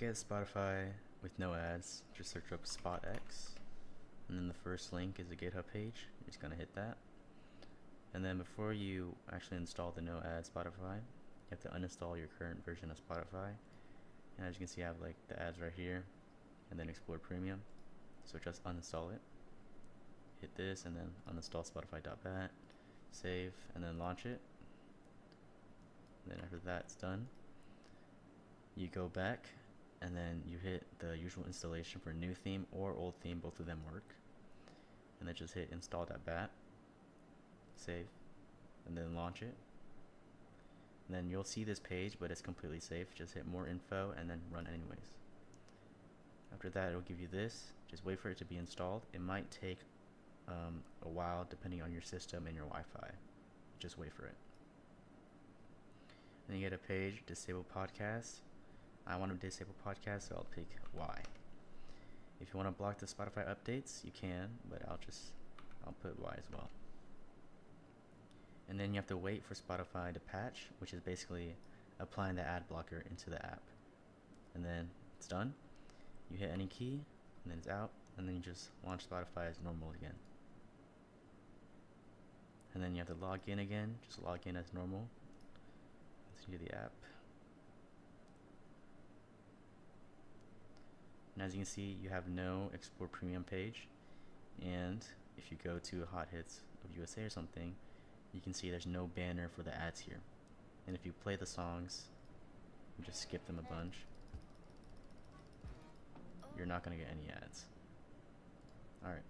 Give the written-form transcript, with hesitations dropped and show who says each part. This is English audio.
Speaker 1: get Spotify with no ads, just search up SpotX, and then the first link is a GitHub page. You're just gonna hit that, and then before you actually install the no ad Spotify, you have to uninstall your current version of Spotify. And as you can see, I have like the ads right here, and then Explore Premium. So just uninstall it. Hit this, and then uninstall Spotify.bat, save, and then launch it. And then after that's done, you go back and then you hit the usual installation for new theme or old theme, both of them work, and then just hit install.bat, save, and then launch it. And then you'll see this page, but it's completely safe. Just hit more info and then run anyways. After that, it'll give you this. Just wait for it to be installed. It might take a while depending on your system and your Wi-Fi. Just wait for it. Then you get a page, disable podcasts. I want to disable podcasts, so I'll pick Y. If you want to block the Spotify updates, you can, but I'll put Y as well. And then you have to wait for Spotify to patch, which is basically applying the ad blocker into the app. And then it's done. You hit any key, and then it's out, and then you just launch Spotify as normal again. And then you have to log in again, just log in as normal. Continue the app. And as you can see, you have no Explore Premium page. And if you go to Hot Hits of USA or something, you can see there's no banner for the ads here. And if you play the songs, you just skip them a bunch, you're not going to get any ads. Alright.